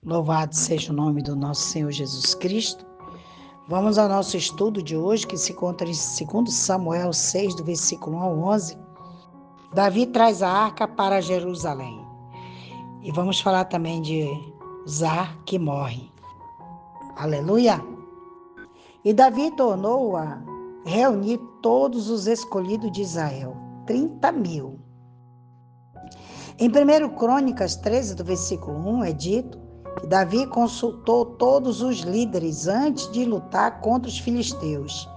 Louvado seja o nome do nosso Senhor Jesus Cristo. Vamos ao nosso estudo de hoje, que se encontra em 2 Samuel 6, do versículo 1 ao 11. Davi traz a arca para Jerusalém. E vamos falar também de Uzá, que morre. Aleluia! E Davi tornou a reunir todos os escolhidos de Israel, 30.000. Em 1 Crônicas 13, do versículo 1, é dito que Davi consultou todos os líderes antes de lutar contra os filisteus.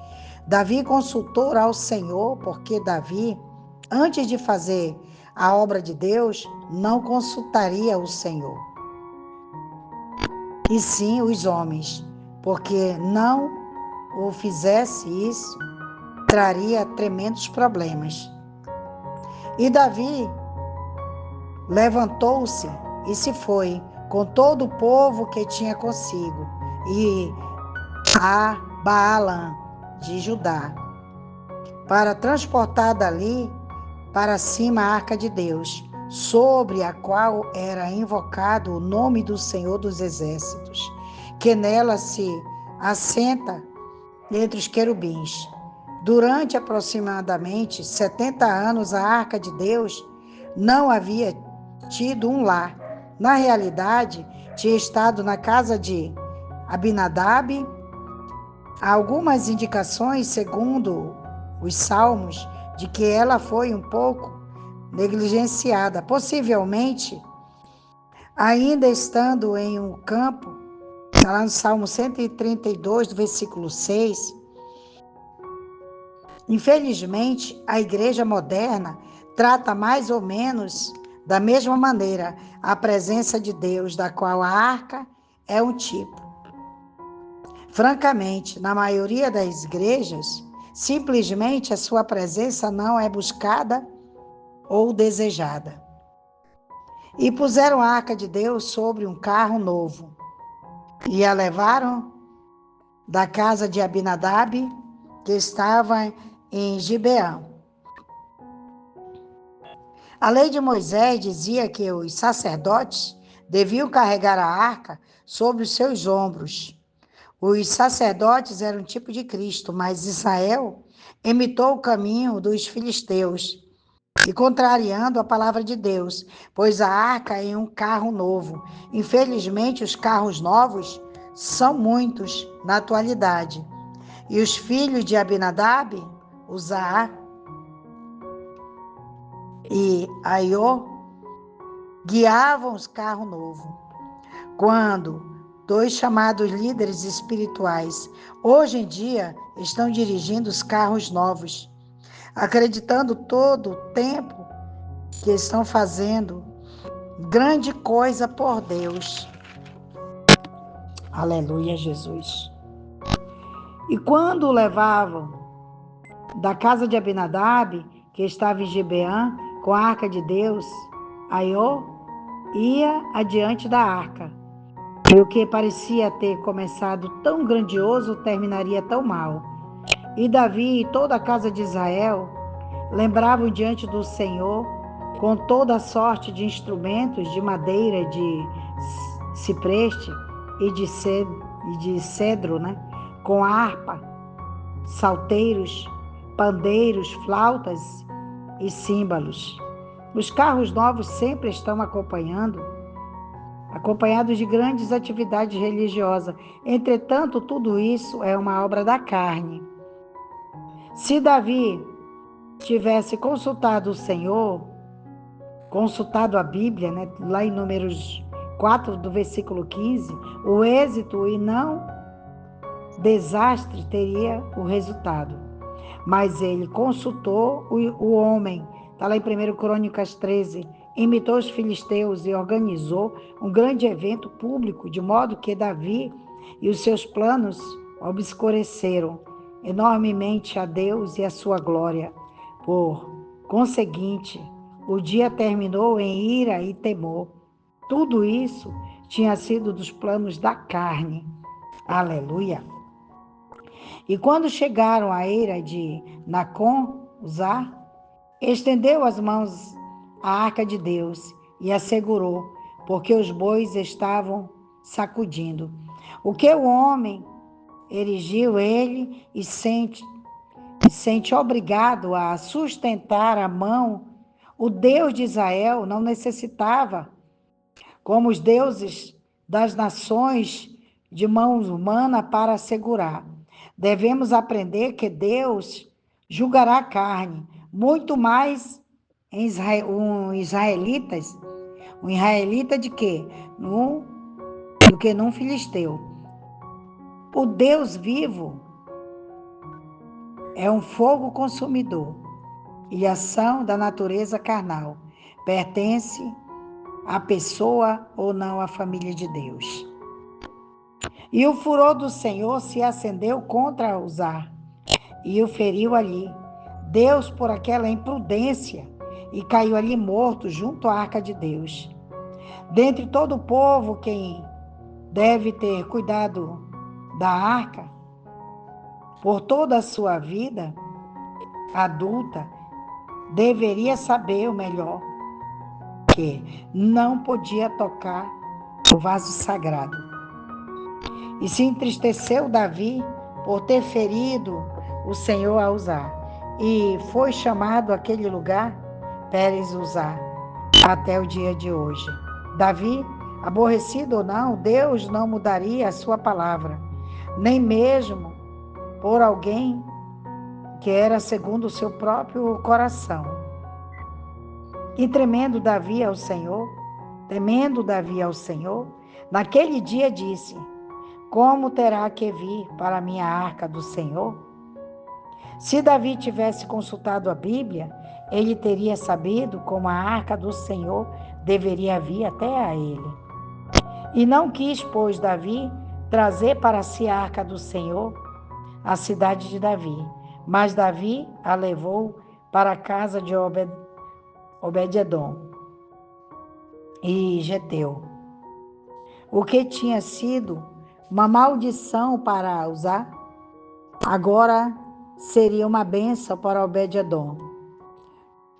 Davi consultou ao Senhor, porque Davi, antes de fazer a obra de Deus, não consultaria o Senhor, e sim os homens, porque não o fizesse isso, traria tremendos problemas. E Davi levantou-se e se foi com todo o povo que tinha consigo, e a Baalã de Judá, para transportar dali para cima a arca de Deus, sobre a qual era invocado o nome do Senhor dos Exércitos, que nela se assenta entre os querubins. Durante aproximadamente 70 anos, a arca de Deus não havia tido um lar. Na realidade, tinha estado na casa de Abinadab. Há algumas indicações, segundo os salmos, de que ela foi um pouco negligenciada, possivelmente ainda estando em um campo. Está lá no Salmo 132, do versículo 6. Infelizmente, a igreja moderna trata mais ou menos da mesma maneira a presença de Deus, da qual a arca é um tipo. Francamente, na maioria das igrejas, simplesmente a sua presença não é buscada ou desejada. E puseram a arca de Deus sobre um carro novo e a levaram da casa de Abinadab, que estava em Gibeã. A lei de Moisés dizia que os sacerdotes deviam carregar a arca sobre os seus ombros. Os sacerdotes eram um tipo de Cristo, mas Israel imitou o caminho dos filisteus e contrariando a palavra de Deus, pôs a arca em um carro novo. Infelizmente, os carros novos são muitos na atualidade. E os filhos de Abinadab, Uzá e Aiô, guiavam os carros novos. Quando dois chamados líderes espirituais, hoje em dia, estão dirigindo os carros novos, acreditando todo o tempo que estão fazendo grande coisa por Deus. Aleluia, Jesus. E quando o levavam da casa de Abinadab, que estava em Gibeã, com a arca de Deus, Aiô ia adiante da arca. E o que parecia ter começado tão grandioso terminaria tão mal. E Davi e toda a casa de Israel lembravam diante do Senhor com toda a sorte de instrumentos de madeira, de cipreste e de cedro, com harpa, salteiros, pandeiros, flautas e símbolos. Os carros novos sempre estão acompanhados de grandes atividades religiosas. Entretanto, tudo isso é uma obra da carne. Se Davi tivesse consultado o Senhor, consultado a Bíblia, lá em Números 4, do versículo 15, o êxito e não desastre teria o resultado. Mas ele consultou o homem, está lá em 1 Crônicas 13, imitou os filisteus e organizou um grande evento público, de modo que Davi e os seus planos obscureceram enormemente a Deus e a sua glória. Por conseguinte, o dia terminou em ira e temor. Tudo isso tinha sido dos planos da carne. Aleluia! E quando chegaram à eira de Nacon, Uzá, estendeu as mãos à arca de Deus e a segurou, porque os bois estavam sacudindo. O que o homem erigiu ele e sente obrigado a sustentar a mão, o Deus de Israel não necessitava, como os deuses das nações, de mãos humanas para assegurar. Devemos aprender que Deus julgará a carne, muito mais em israelitas. Um israelita de quê? Do que num filisteu. O Deus vivo é um fogo consumidor e ação da natureza carnal. Pertence à pessoa ou não à família de Deus. E o furor do Senhor se acendeu contra Uzá e o feriu ali. Deus, por aquela imprudência, e caiu ali morto junto à arca de Deus. Dentre todo o povo, quem deve ter cuidado da arca, por toda a sua vida adulta, deveria saber o melhor, que não podia tocar o vaso sagrado. E se entristeceu Davi por ter ferido o Senhor a Uzá, e foi chamado aquele lugar Pérez Uzá, até o dia de hoje. Davi, aborrecido ou não, Deus não mudaria a sua palavra, nem mesmo por alguém que era segundo o seu próprio coração. E temendo Davi ao Senhor, naquele dia disse: como terá que vir para a minha arca do Senhor? Se Davi tivesse consultado a Bíblia, ele teria sabido como a arca do Senhor deveria vir até a ele. E não quis, pois, Davi trazer para si a arca do Senhor, a cidade de Davi. Mas Davi a levou para a casa de Obed-edom e Geteu. O que tinha sido uma maldição para Uzá, agora seria uma bênção para Obed-edom.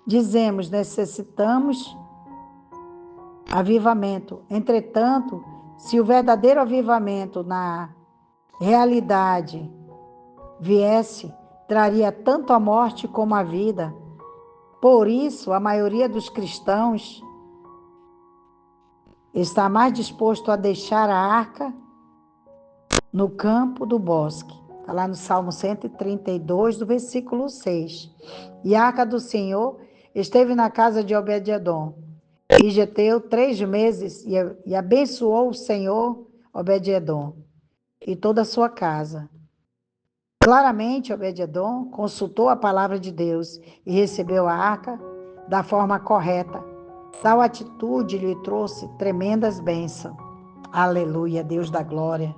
Dizemos, necessitamos avivamento. Entretanto, se o verdadeiro avivamento na realidade viesse, traria tanto a morte como a vida. Por isso, a maioria dos cristãos está mais disposto a deixar a arca no campo do bosque. Está lá no Salmo 132, do versículo 6. E a arca do Senhor esteve na casa de Obed-edom. E Geteu 3 meses e abençoou o Senhor Obed-edom e toda a sua casa. Claramente, Obed-edom consultou a palavra de Deus e recebeu a arca da forma correta. Tal atitude lhe trouxe tremendas bênçãos. Aleluia, Deus da glória.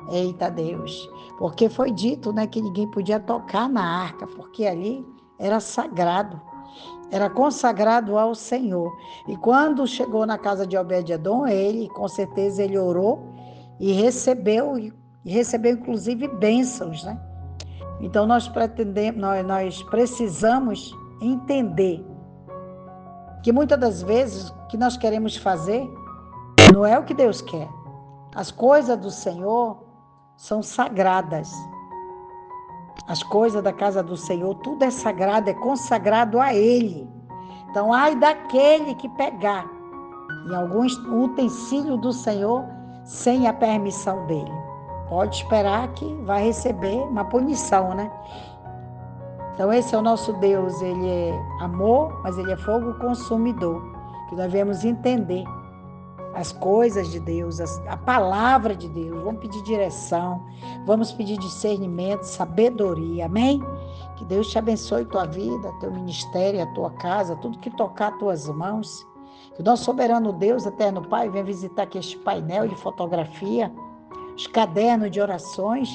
Eita Deus, porque foi dito, né, que ninguém podia tocar na arca, porque ali era sagrado, era consagrado ao Senhor. E quando chegou na casa de Obed-edom, ele, com certeza, ele orou e recebeu inclusive bênçãos, né? Então nós precisamos entender que muitas das vezes o que nós queremos fazer não é o que Deus quer. As coisas do Senhor são sagradas. As coisas da casa do Senhor, tudo é sagrado, é consagrado a Ele. Então, ai daquele que pegar em algum utensílio do Senhor sem a permissão dele. Pode esperar que vai receber uma punição, né? Então, esse é o nosso Deus. Ele é amor, mas ele é fogo consumidor. Que nós devemos entender as coisas de Deus, a palavra de Deus. Vamos pedir direção, vamos pedir discernimento, sabedoria, amém? Que Deus te abençoe tua vida, teu ministério, a tua casa, tudo que tocar tuas mãos. Que o nosso soberano Deus, eterno Pai, venha visitar aqui este painel de fotografia, os cadernos de orações,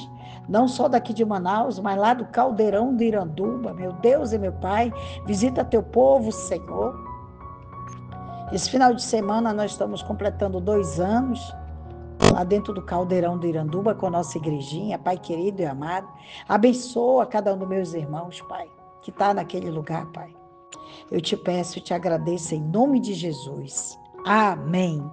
não só daqui de Manaus, mas lá do Caldeirão do Iranduba. Meu Deus e meu Pai, visita teu povo, Senhor. Esse final de semana nós estamos completando 2 anos lá dentro do Caldeirão do Iranduba com a nossa igrejinha. Pai querido e amado, abençoa cada um dos meus irmãos, Pai, que está naquele lugar, Pai. Eu te peço e te agradeço em nome de Jesus. Amém.